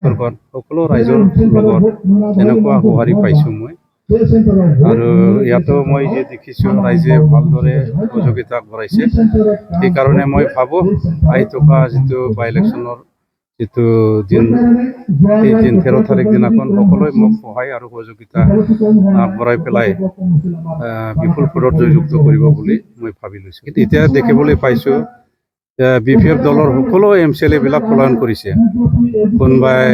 লগত সকলো ৰাইজৰ লগত এনেকুৱা সঁহাৰি পাইছোঁ মই। আৰু ইয়াতো মই যে দেখিছোঁ ৰাইজে ভালদৰে সহযোগিতা কৰাইছে। সেইকাৰণে মই ভাবোঁ আহি থকা যিটো বাই ইলেকশ্যনৰ যিটো দিন, এই দিন 13 তাৰিখ দিনাখন সকলোৱে মোক সহায় আৰু সহযোগিতা আগবঢ়াই পেলাই বিপুল ভোটত জয়যুক্ত কৰিব বুলি মই ভাবি লৈছোঁ। এতিয়া দেখিবলৈ পাইছোঁ BPF দলৰ সকলো MCLA বিলাক পলায়ন কৰিছে। কোনোবাই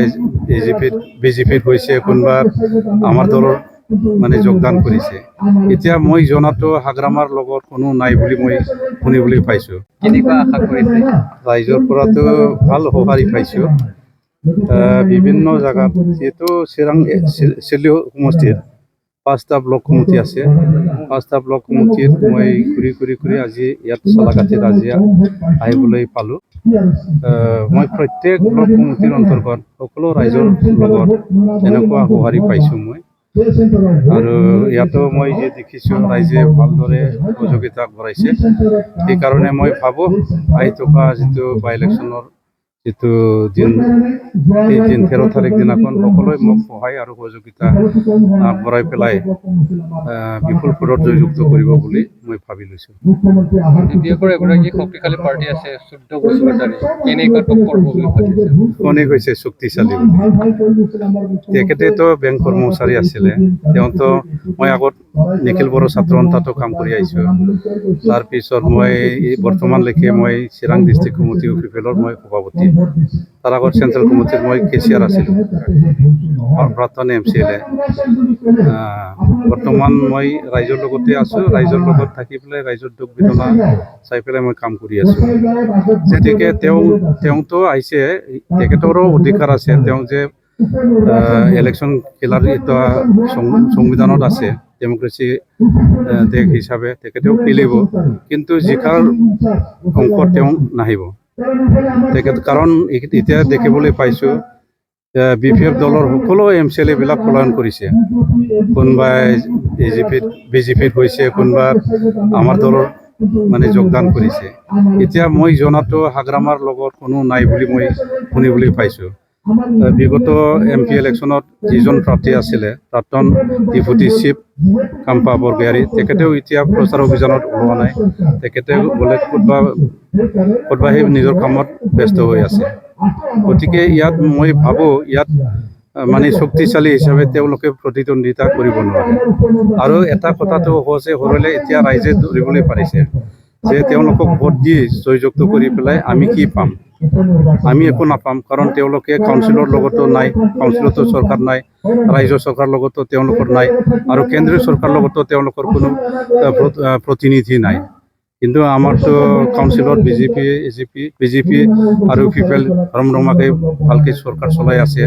BJPত গৈছে, কোনোবা আমাৰ দলৰ মানে যোগদান কৰিছে। এতিয়া মই জনাতো হাগ্ৰামাৰ লগত কোনো নাই বুলি মই শুনিবলৈ পাইছোঁ। কেনেকুৱা আশা কৰিছে? ৰাইজৰ পৰাতো ভাল সঁহাৰি পাইছোঁ। বিভিন্ন জাগাত যিহেতু চিৰাং চেলিও সমষ্টিত 5টা ব্লক কমিটি আছে। 5টা ব্লক কমিটিত মই ঘূৰি আজি ইয়াত চালাকাঠিত আজি আহিবলৈ পালোঁ। মই প্ৰত্যেক ব্লক কমিটিৰ অন্তৰ্গত সকলো ৰাইজৰ লগত এনেকুৱা সঁহাৰি পাইছোঁ মই। আৰু ইয়াতো মই যে দেখিছোঁ ৰাইজে ভালদৰে সহযোগিতা কৰাইছে। সেইকাৰণে মই ভাবোঁ আহি থকা যিটো বাই ইলেকশ্যনৰ যিটো দিন, এই দিন 13 তাৰিখ দিনাখন সকলোৱে মোক সহায় আৰু সহযোগিতা আগবঢ়াই পেলাই বিপুল ভোটত জয়যুক্ত কৰিব বুলি মই ভাবি লৈছোঁ। BPFৰ এগৰাকী শক্তিশালী পাৰ্টি আছে 14 বছৰ ধৰি, কেনেকুৱা টক্কৰ হ'ব বুলি ভাবিছে? কোনে কৈছে শক্তিশালী বুলি? তেখেতেতো বেংক কৰ্মচাৰী আছিলে। তেওঁতো মই আগত নিখিল বড়ো ছাত্ৰ সন্থাতো কাম কৰি আহিছোঁ। তাৰপিছত মই বৰ্তমানলৈকে মই চিৰাং ডিষ্ট্ৰিক্ট কমিটি UPPLৰ মই সভাপতি। তাৰ আগত চেণ্ট্ৰেল কমিটিৰ মই কেচিয়াৰ আছিলোঁ, প্ৰাক্তন MCLA। বৰ্তমান মই ৰাইজৰ লগতে আছোঁ। ৰাইজৰ লগত থাকি পেলাই ৰাইজৰ দুখ বেদনা চাই পেলাই মই কাম কৰি আছোঁ। গতিকে তেওঁতো আহিছে, তেখেতৰো অধিকাৰ আছে। তেওঁ যে ইলেকশ্যন খেলাৰ এটা সংবিধানত আছে, ডেমক্ৰেচি দেশ হিচাপে তেখেতেও খেলিব, কিন্তু জিকাৰ অংশত তেওঁ নাহিব তেখেত। কাৰণ এতিয়া দেখিবলৈ পাইছোঁ BPF দলৰ সকলো MCLA বিলাক পলায়ন কৰিছে। কোনোবাই BJPত গৈছে, কোনোবা আমাৰ দলৰ মানে যোগদান কৰিছে। এতিয়া মই জনাতো হাগ্ৰামাৰ লগত কোনো নাই বুলি মই শুনিবলৈ পাইছোঁ। বিগত MP ইলেকশ্যনত যিজন প্ৰাৰ্থী আছিলে, প্ৰাক্তন ডেপুটি চিফ কাম্পা বৰগয়াৰী, তেখেতেও এতিয়া প্ৰচাৰ অভিযানত ওলোৱা নাই। তেখেতে বোলে ক'তবা সেই নিজৰ কামত ব্যস্ত হৈ আছে। গতিকে ইয়াত মই ভাবোঁ ইয়াত মানে শক্তিশালী হিচাপে তেওঁলোকে প্ৰতিদ্বন্দ্বিতা কৰিব নোৱাৰে। আৰু এটা কথাটো হৈছে হ'লে এতিয়া ৰাইজে ধৰিবলৈ পাৰিছে যে তেওঁলোকক ভোট দি জয়যুক্ত কৰি পেলাই আমি কি পাম? আমি একো নাপাম। কাৰণ তেওঁলোকে কাউন্সিলৰ লগতো নাই, কাউন্সিলতো চৰকাৰ নাই, ৰাজ্য চৰকাৰৰ লগতো তেওঁলোকৰ নাই, আৰু কেন্দ্ৰীয় চৰকাৰৰ লগতো তেওঁলোকৰ কোনো প্ৰতিনিধি নাই। কিন্তু আমাৰতো কাউন্সিলত BJP আৰু UPPL ৰমৰমাকৈ ভালকৈ চৰকাৰ চলাই আছে।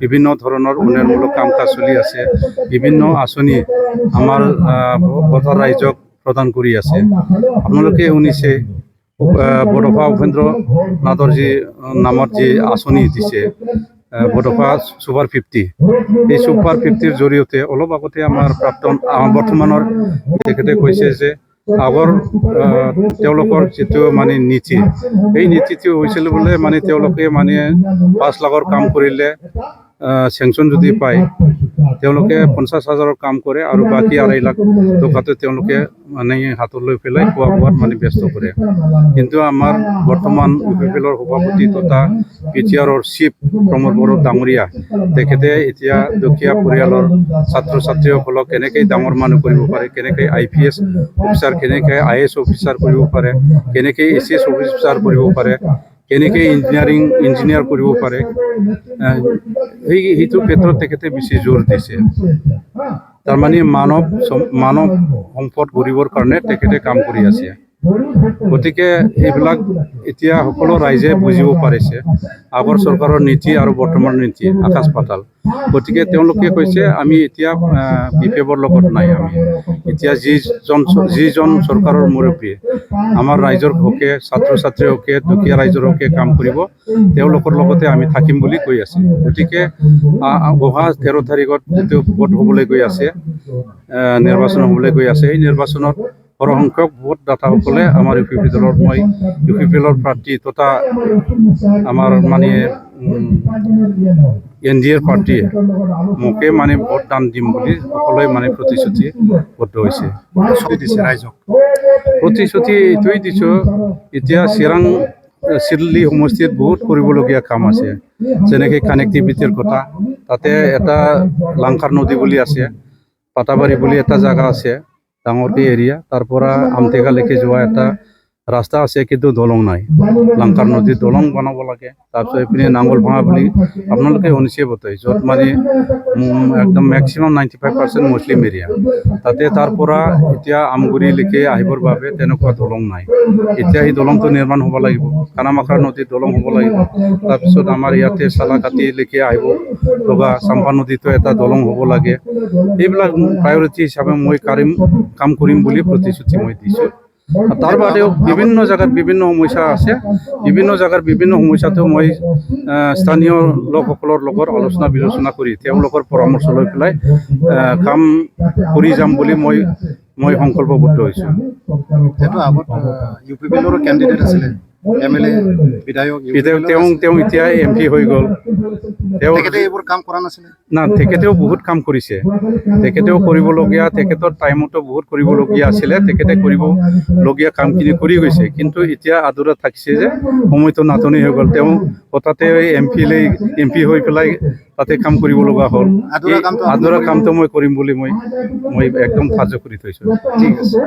বিভিন্ন ধৰণৰ উন্নয়নমূলক কাম কাজ চলি আছে। বিভিন্ন আঁচনি আমাৰ ভোটাৰ ৰাইজক প্ৰদান কৰি আছে। আপোনালোকে শুনিছে বডোফা উপেন্দ্ৰ নাথৰ যি নামত যি আঁচনি দিছে, বডোফা ছুপাৰ 50, এই ছুপাৰ 50ৰ জৰিয়তে অলপ আগতে আমাৰ বৰ্তমানৰ তেখেতে কৈছে যে আগৰ তেওঁলোকৰ যিটো মানে নীতি, এই নীতিটো হৈছিল বোলে মানে তেওঁলোকে মানে 5 লাখৰ কাম কৰিলে চেংচন যদি পায়, তেওঁলোকে 50,000ৰ কাম কৰে আৰু বাকী 2.5 লাখ টকাটো তেওঁলোকে মানে হাতত লৈ পেলাই খোৱা বোৱাত মানে ব্যস্ত কৰে। কিন্তু আমাৰ বৰ্তমান UPPLৰ সভাপতি তথা PTRৰ চিফ প্ৰমোদ বড়ো ডাঙৰীয়া, তেখেতে এতিয়া দুখীয়া পৰিয়ালৰ ছাত্ৰ ছাত্ৰীসকলক কেনেকৈ ডাঙৰ মানুহ কৰিব পাৰে, কেনেকৈ IPS অফিচাৰ, কেনেকৈ IAS অফিচাৰ কৰিব পাৰে, কেনেকৈ ACS অফিচাৰ কৰিব পাৰে, কেনেকৈ ইঞ্জিনিয়াৰ কৰিব পাৰে, সেইটো ক্ষেত্ৰত তেখেতে বেছি জোৰ দিছে। তাৰমানে মানৱ সম্পদ গঢ়িবৰ কাৰণে তেখেতে কাম কৰি আছে। গতিকে এইবিলাক এতিয়া সকলো ৰাইজে বুজিব পাৰিছে আগৰ চৰকাৰৰ নীতি আৰু বৰ্তমানৰ নীতি আকাশ পাতাল। গতিকে তেওঁলোকে কৈছে আমি এতিয়া BPFৰ লগত নাই, আমি এতিয়া যিজন চৰকাৰৰ মুৰব্বী আমাৰ ৰাইজৰ হকে, ছাত্ৰ ছাত্ৰীৰ হকে, দুখীয়া ৰাইজৰ হকে কাম কৰিব, তেওঁলোকৰ লগতে আমি থাকিম বুলি কৈ আছে। গতিকে অহা 13 তাৰিখত যিটো ভোট হ'বলৈ গৈ আছে, নিৰ্বাচন হ'বলৈ গৈ আছে, এই নিৰ্বাচনত সৰহসংখ্যক ভোটদাতাসকলে আমাৰ UPPLৰ প্ৰাৰ্থী তথা আমাৰ মানে NDA পাৰ্টীয়ে মোকে মানে ভোট দান দিম বুলি সকলোৱে মানে প্ৰতিশ্ৰুতিবদ্ধ হৈছে। দিছে ৰাইজক প্ৰতিশ্ৰুতি এইটোৱেই দিছোঁ, এতিয়া চিৰাং চিডলি সমষ্টিত বহুত কৰিবলগীয়া কাম আছে, যেনেকৈ কানেক্টিভিটিৰ কথা। তাতে এটা লাংকাৰ নদী বুলি আছে, পাটাবাৰী বুলি এটা জেগা আছে, ডাঙৰকৈ এৰিয়া। তাৰ পৰা আমটেকালৈকে যোৱা এটা ৰাস্তা আছে, কিন্তু দলং নাই। লাংকাৰ নদীত দলং বনাব লাগে। তাৰপিছত এইপিনে নাঙল ভাঙা বুলি আপোনালোকে শুনিছে বোধহয়, য'ত মানে একদম মেক্সিমাম 95% মুছলিম এৰিয়া। তাতে তাৰ পৰা এতিয়া আমগুৰিলৈকে আহিবৰ বাবে তেনেকুৱা দলং নাই। এতিয়া এই দলংটো নিৰ্মাণ হ'ব লাগিব। কানামাখৰা নদীত দলং হ'ব লাগিব। তাৰপিছত আমাৰ ইয়াতে চালাকাটিলৈকে আহিব লগা চাম্পা নদীতো এটা দলং হ'ব লাগে। এইবিলাক প্ৰায়ৰিটি হিচাপে মই কাম কৰিম বুলি প্ৰতিশ্ৰুতি মই দিছোঁ। তাৰ বাদেও বিভিন্ন জেগাত বিভিন্ন সমস্যা আছে। বিভিন্ন জেগাৰ বিভিন্ন সমস্যাটো মই স্থানীয় লোকসকলৰ লগত আলোচনা বিলোচনা কৰি তেওঁলোকৰ পৰামৰ্শ লৈ পেলাই কাম কৰি যাম বুলি মই সংকল্পবদ্ধ হৈছোঁ। যিহেতু আগত UPPLৰ কেণ্ডিডেট আছিলে, MLA বিধায়ক তেওঁ এতিয়া MP হৈ গ'ল। তেখেতে এইবোৰ কাম কৰা নাছিলে। না, তেখেতেও বহুত কাম কৰিছে। তেখেতেও কৰিবলগীয়া, তেখেতৰ টাইমতো বহুত কৰিবলগীয়া আছিলে। তেখেতে কৰিবলগীয়া কামখিনি কৰি গৈছে, কিন্তু এতিয়া আদৰত থাকিছে যে সময়টো নাটনি হৈ গ'ল। তেওঁ হঠাতে MP হৈ পেলাই তাতে কাম কৰিব লগা হ'ল। আদৰা কামটো মই কৰিম বুলি মই একদম সাজু কৰি থৈছোঁ। ঠিক আছে।